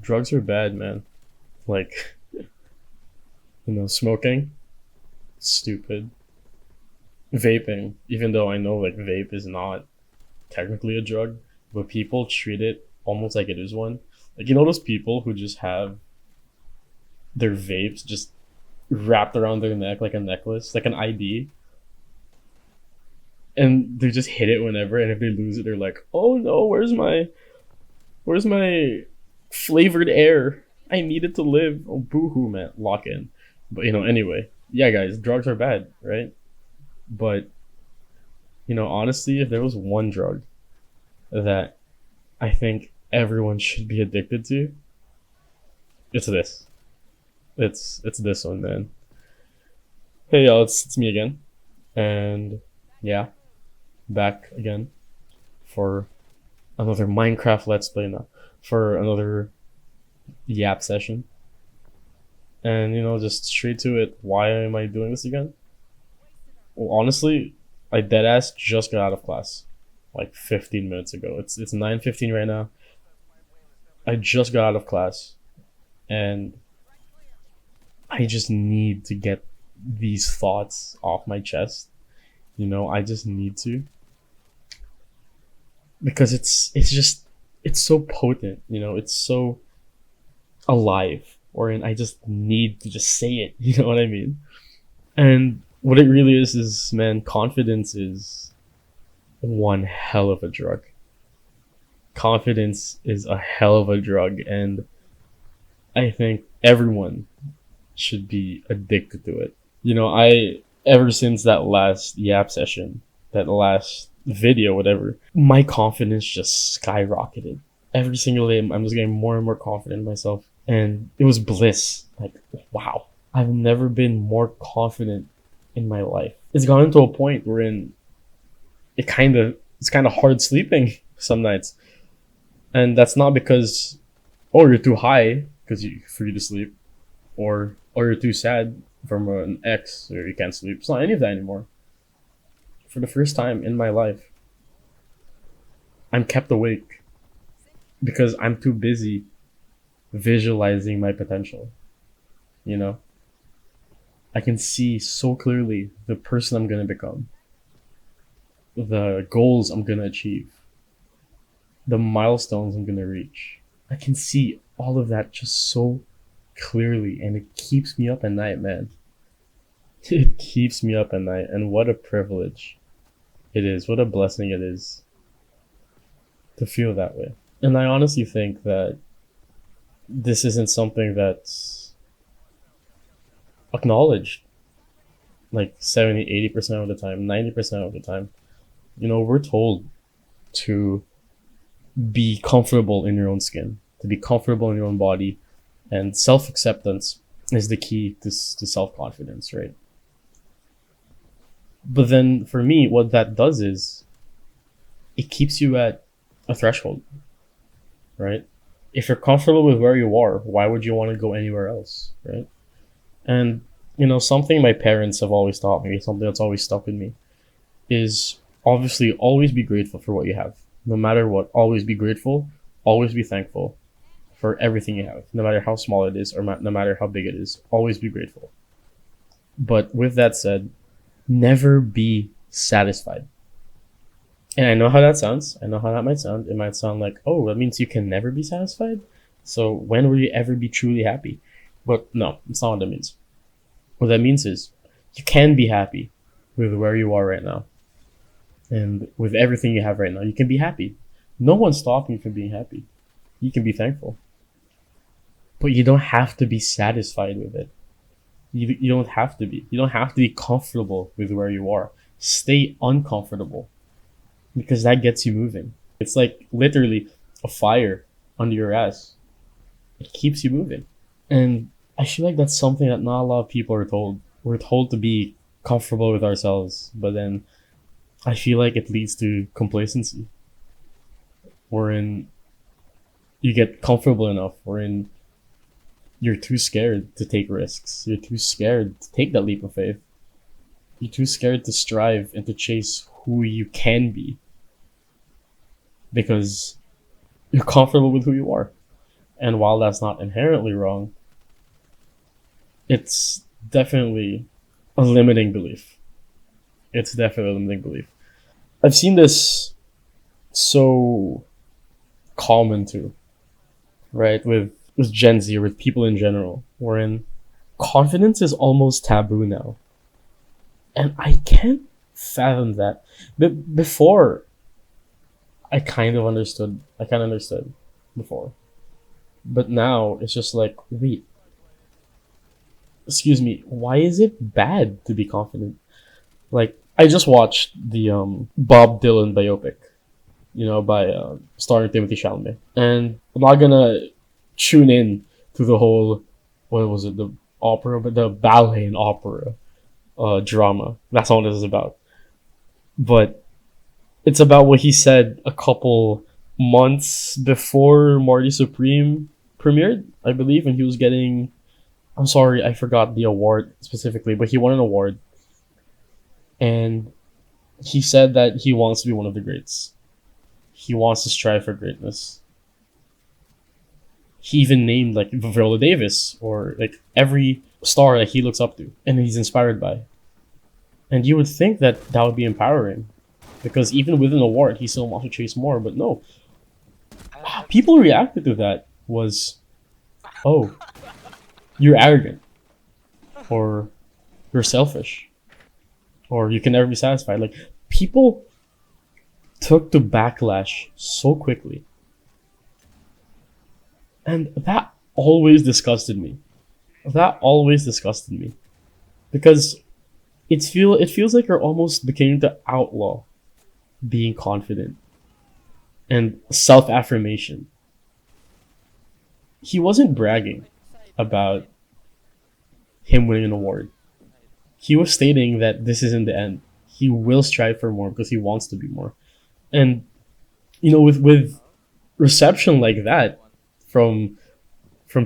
Drugs are bad, man. Like, smoking, stupid. Vaping, even though I know like vape is not technically a drug, but people treat it almost like it is one. Like those people who just have their vapes just wrapped around their neck like a necklace, like an ID, and they just hit it whenever. And if they lose it, they're like, "Oh no, where's my flavored air? I need it to live." Oh, boo-hoo, man, lock in. But anyway, yeah, guys, drugs are bad, right? But honestly, if there was one drug that I think everyone should be addicted to, it's this. It's this one, man. Hey y'all, it's me again, and yeah, back again for another Minecraft Let's Play now, for another Yap session, and just straight to it. Why am I doing this again? Well, honestly, I deadass just got out of class, like 15 minutes ago. It's 9:15 right now. I just got out of class, and I just need to get these thoughts off my chest. I just need to, because it's so potent. It's so alive. Or I just need to just say it. You know what I mean? And what it really is, man, confidence is one hell of a drug. Confidence is a hell of a drug, and I think everyone should be addicted to it. I ever since that last Yap session, that last video, whatever, my confidence just skyrocketed. Every single day, I'm just getting more and more confident in myself, and it was bliss. Like, wow, I've never been more confident in my life. It's gotten to a point wherein it's kind of hard sleeping some nights, and that's not because you're too high for you to sleep, or you're too sad from an ex or you can't sleep. It's not any of that anymore. For the first time in my life, I'm kept awake because I'm too busy visualizing my potential. You know, I can see so clearly the person I'm gonna become, the goals I'm gonna achieve, the milestones I'm gonna reach. I can see all of that just so clearly, and it keeps me up at night, man. It keeps me up at night, and what a privilege it is, what a blessing it is to feel that way. And I honestly think that this isn't something that's acknowledged like 70-80% of the time, 90% of the time. We're told to be comfortable in your own skin, to be comfortable in your own body, and self-acceptance is the key to self-confidence, right? But then for me, what that does is it keeps you at a threshold, right? If you're comfortable with where you are, why would you want to go anywhere else, right? And something my parents have always taught me, something that's always stuck with me, is obviously always be grateful for what you have. No matter what, always be grateful, always be thankful for everything you have, no matter how small it is or no matter how big it is. Always be grateful. But with that said, never be satisfied. And I know how that sounds. I know how that might sound. It might sound like, oh, that means you can never be satisfied? So when will you ever be truly happy? But no, it's not what that means. What that means is you can be happy with where you are right now. And with everything you have right now, you can be happy. No one's stopping you from being happy. You can be thankful. But you don't have to be satisfied with it. You don't have to be. You don't have to be comfortable with where you are. Stay uncomfortable, because that gets you moving. It's like literally a fire under your ass. It keeps you moving. And I feel like that's something that not a lot of people are told. We're told to be comfortable with ourselves, but then I feel like it leads to complacency, wherein you get comfortable enough, wherein you're too scared to take risks. You're too scared to take that leap of faith. You're too scared to strive and to chase who you can be, because you're comfortable with who you are. And while that's not inherently wrong, it's definitely a limiting belief. It's definitely a limiting belief. I've seen this so common too, right? With Gen Z or with people in general, wherein confidence is almost taboo now. And I can't fathom that. But before, I kind of understood. I kind of understood before. But now it's just like, wait, excuse me, why is it bad to be confident? Like, I just watched the Bob Dylan biopic, by starring Timothy Chalamet, and I'm not gonna tune in to the whole, what was it, the opera, but the ballet and opera drama. That's all this is about. But it's about what he said a couple months before Marty Supreme premiered, I believe, and he was getting. I'm sorry, I forgot the award specifically, but he won an award, and he said that he wants to be one of the greats. He wants to strive for greatness. He even named like Viola Davis or like every star that he looks up to and he's inspired by. And you would think that that would be empowering, because even with an award, he still wants to chase more. But no, how people reacted to that was, oh, you're arrogant, or you're selfish, or you can never be satisfied. Like, people took to backlash so quickly, and that always disgusted me. That always disgusted me because it feels like you're almost beginning to outlaw being confident and self affirmation. He wasn't bragging about him winning an award. He was stating that this isn't the end. He will strive for more because he wants to be more. And with reception like that from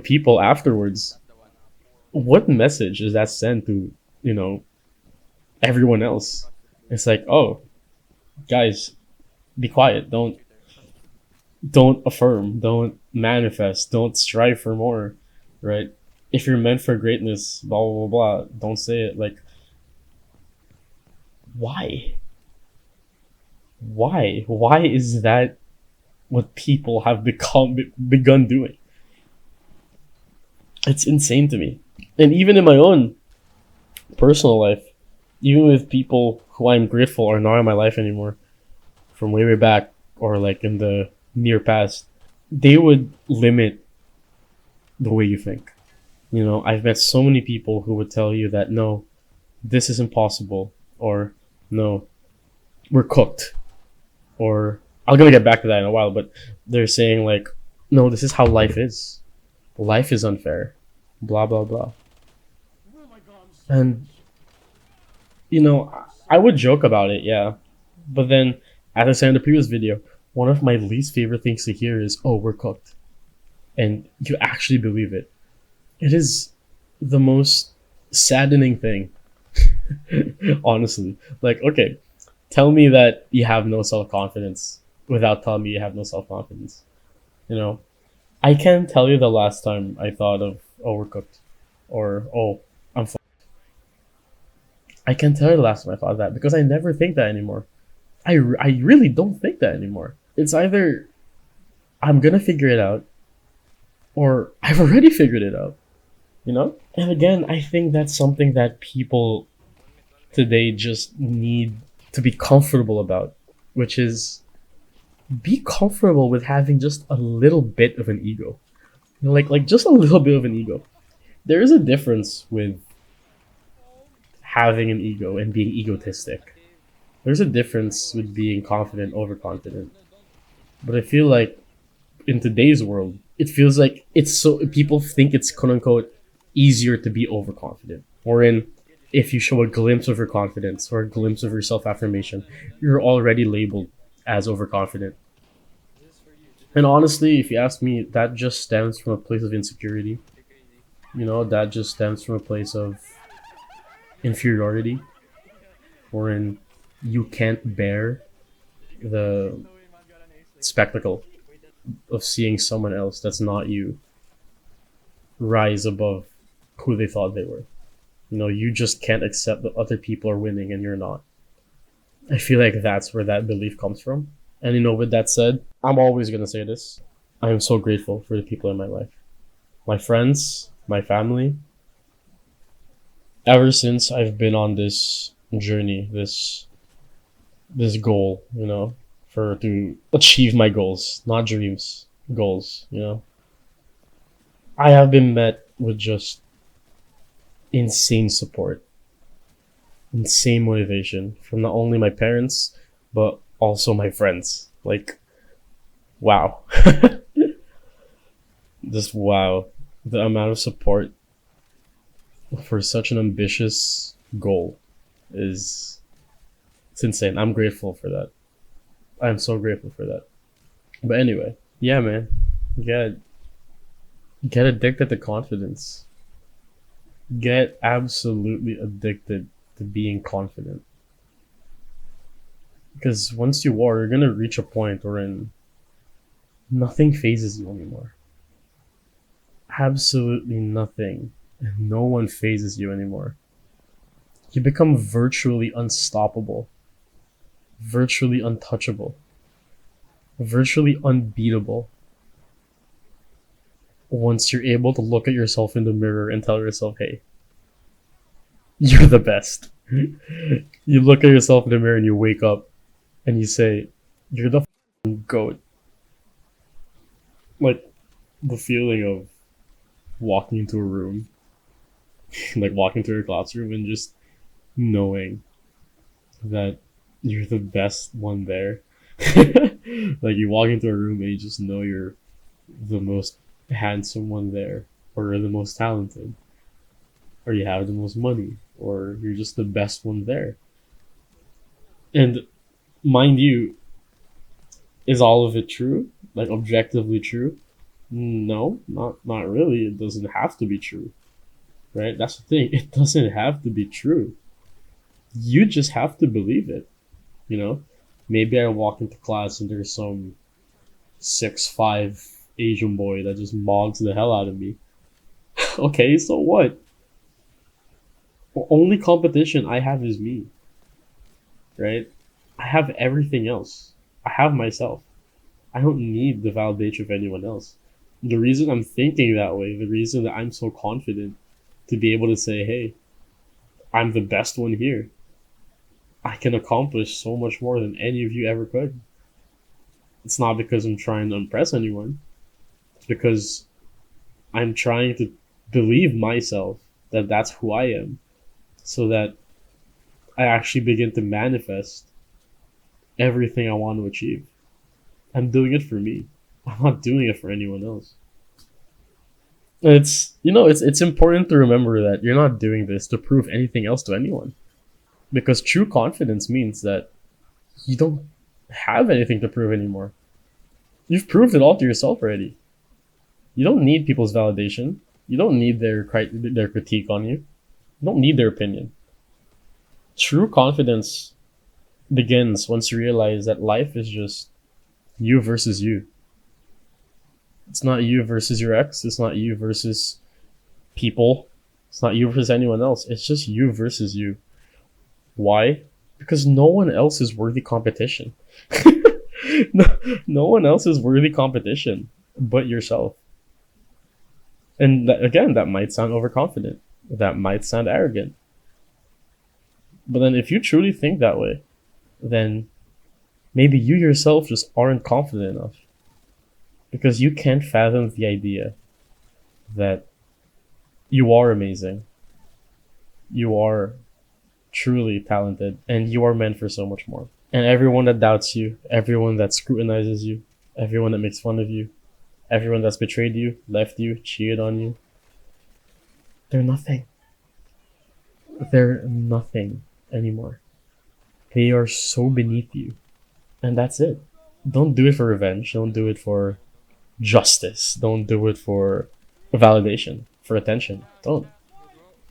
people afterwards, what message does that send to everyone else? It's like, oh, guys, be quiet. Don't affirm. Don't manifest. Don't strive for more, right? If you're meant for greatness, blah blah blah, blah, don't say it. Like, why? Why is that what people have begun doing? It's insane to me. And even in my own personal life, even with people who I'm grateful are not in my life anymore, from way back or like in the near past, they would limit the way you think. I've met so many people who would tell you that no, this is impossible, or no, we're cooked, or I'm gonna get back to that in a while, but they're saying like, no, this is how life is. Life is unfair, blah blah blah. And I would joke about it, yeah, but then, as I said in the previous video, one of my least favorite things to hear is, oh, we're cooked, and you actually believe it. It is the most saddening thing. Honestly, like, okay, tell me that you have no self-confidence without telling me you have no self-confidence. you know I can't tell you the last time I thought of overcooked, or oh, I'm I can't tell you the last time I thought of that, because I never think that anymore. I really don't think that anymore. It's either I'm gonna figure it out, or I've already figured it out. And again, I think that's something that people today just need to be comfortable about, which is, be comfortable with having just a little bit of an ego. Like just a little bit of an ego. There is a difference with having an ego and being egotistic. There's a difference with being confident, overconfident. But I feel like in today's world, it feels like it's so people think it's quote unquote easier to be overconfident. Wherein, if you show a glimpse of your confidence or a glimpse of your self affirmation, you're already labeled as overconfident. And honestly, if you ask me, that just stems from a place of insecurity. That just stems from a place of inferiority, wherein you can't bear the spectacle of seeing someone else that's not you rise above who they thought they were. You know, you just can't accept that other people are winning and you're not. I feel like that's where that belief comes from. And you know, with that said, I'm always gonna say this. I am so grateful for the people in my life. My friends, my family. Ever since I've been on this journey, this goal, you know, for to achieve my goals, not dreams, goals, you know. I have been met with just insane support, insane motivation from not only my parents, but also my friends. Like, wow. Just wow. The amount of support for such an ambitious goal is it's insane. I'm grateful for that. I'm so grateful for that. But anyway, yeah, man. Get get addicted to confidence. Get absolutely addicted to being confident. Because once you are, you're gonna reach a point wherein nothing phases you anymore. Absolutely nothing. And no one phases you anymore. You become virtually unstoppable, virtually untouchable, virtually unbeatable once you're able to look at yourself in the mirror and tell yourself, hey, you're the best. You look at yourself in the mirror and you wake up and you say, you're the goat. Like the feeling of walking into a room, like walking to your classroom and just knowing that you're the best one there. Like you walk into a room and you just know you're the most handsome one there, or you're the most talented, or you have the most money, or you're just the best one there. And mind you, is all of it true? Like objectively true? No, not really. It doesn't have to be true, right? That's the thing. It doesn't have to be true. You just have to believe it. You know, maybe I walk into class and there's some 6'5" Asian boy that just mogs the hell out of me. Okay, so what? The only competition I have is me, right? I have everything else. I have myself. I don't need the validation of anyone else. The reason I'm thinking that way, the reason that I'm so confident to be able to say, hey, I'm the best one here. I can accomplish so much more than any of you ever could. It's not because I'm trying to impress anyone. It's because I'm trying to believe myself that that's who I am so that I actually begin to manifest everything I want to achieve. I'm doing it for me. I'm not doing it for anyone else. It's it's important to remember that you're not doing this to prove anything else to anyone. Because true confidence means that you don't have anything to prove anymore. You've proved it all to yourself already. You don't need people's validation. You don't need their critique on you. You don't need their opinion. True confidence begins once you realize that life is just you versus you. It's not you versus your ex. It's not you versus people. It's not you versus anyone else. It's just you versus you. Why? Because no one else is worthy competition. no, no one else is worthy competition but yourself. And that, again, that might sound overconfident. That might sound arrogant. But then if you truly think that way, then maybe you yourself just aren't confident enough. Because you can't fathom the idea that you are amazing. You are truly talented and you are meant for so much more. And everyone that doubts you, everyone that scrutinizes you, everyone that makes fun of you, everyone that's betrayed you, left you, cheated on you, they're nothing. They're nothing anymore. They are so beneath you. And that's it. Don't do it for revenge. Don't do it for justice. Don't do it for validation, for attention. Don't.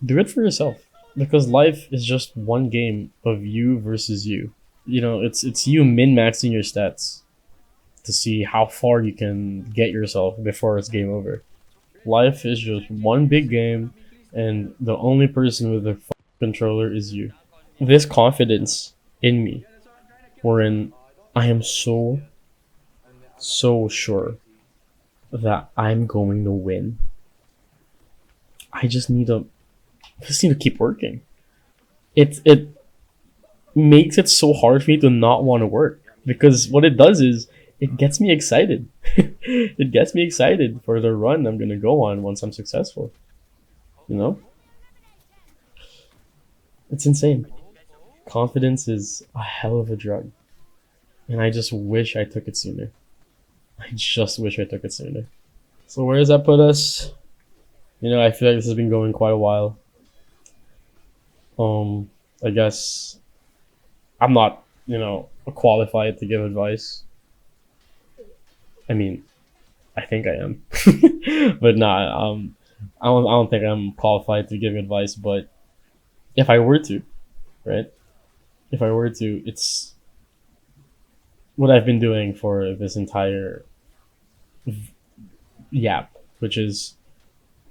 Do it for yourself. Because life is just one game of you versus you. You know, it's you min-maxing your stats to see how far you can get yourself before it's game over. Life is just one big game, and the only person with a controller is you. This confidence in me, wherein I am so sure that I'm going to win. I just need to keep working. It makes it so hard for me to not want to work, because what it does is it gets me excited. It gets me excited for the run I'm gonna go on once I'm successful. You know? It's insane. Confidence is a hell of a drug. And I just wish I took it sooner. I just wish I took it sooner. So where does that put us? You know, I feel like this has been going quite a while. I guess I'm not, qualified to give advice. I mean, I think I am, but nah. I don't think I'm qualified to give advice. But if I were to, right? If I were to, it's what I've been doing for this entire yap, which is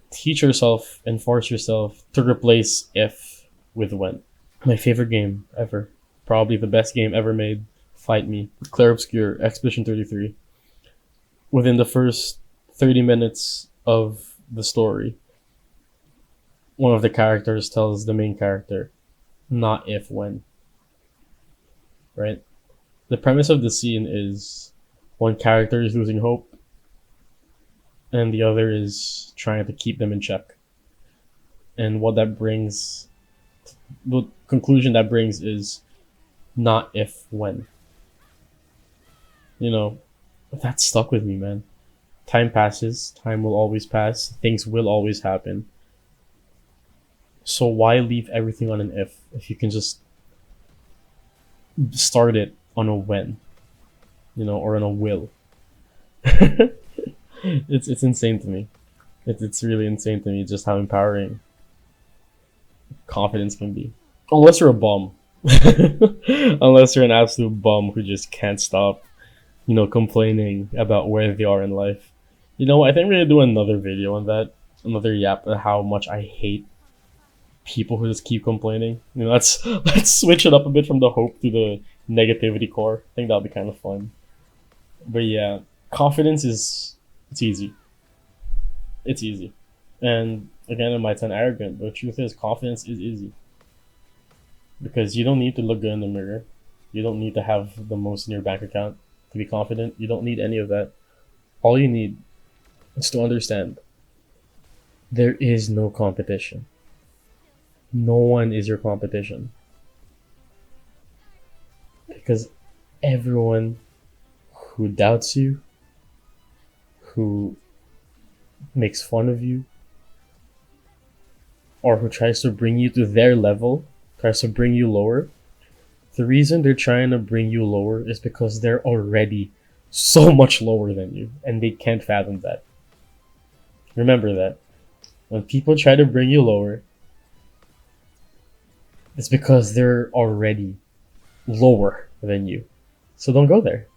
teach yourself and force yourself to replace if with when. My favorite game ever, probably the best game ever made. Fight Me, Clair Obscur, Expedition 33. Within the first 30 minutes of the story, one of the characters tells the main character, not if, when. Right? The premise of the scene is one character is losing hope, and the other is trying to keep them in check. And what that brings, the conclusion that brings is not if, when. You know, that stuck with me, man. Time passes, time will always pass, things will always happen. So why leave everything on an if you can just start it on a when, or on a will? It's insane to me. It's really insane to me just how empowering confidence can be. Unless you're a bum. Unless you're an absolute bum who just can't stop, complaining about where they are in life. I think we're gonna do another video on that, another yap at how much I hate people who just keep complaining. Let's switch it up a bit from the hope to the negativity core. I think that'll be kind of fun. But yeah, confidence it's easy. It's easy. And again, it might sound arrogant, but the truth is confidence is easy. Because you don't need to look good in the mirror. You don't need to have the most in your bank account to be confident. You don't need any of that. All you need is to understand there is no competition. No one is your competition. Because everyone who doubts you, who makes fun of you, or who tries to bring you to their level, tries to bring you lower, the reason they're trying to bring you lower is because they're already so much lower than you, and they can't fathom that. Remember that. When people try to bring you lower, it's because they're already lower than you. So don't go there.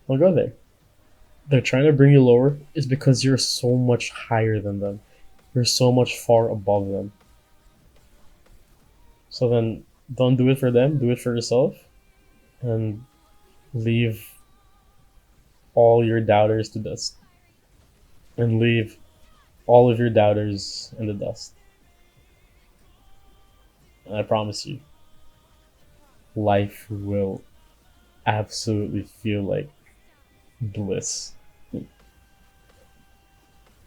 Don't go there. They're trying to bring you lower is because you're so much higher than them. You're so much far above them. So then don't do it for them, do it for yourself, and leave all your doubters to dust. And leave all of your doubters in the dust. And I promise you, life will absolutely feel like bliss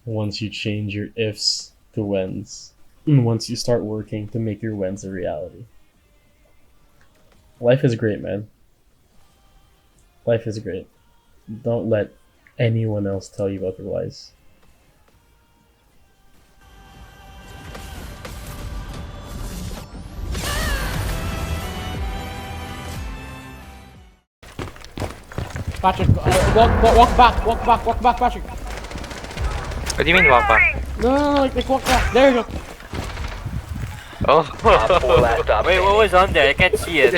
once you change your ifs to whens, and once you start working to make your whens a reality. Life is great, man. Life is great. Don't let anyone else tell you otherwise. Patrick, walk back, Patrick. What do you mean walk back? No, like walk back. There you go. Oh. Wait, what was on there? I can't see it.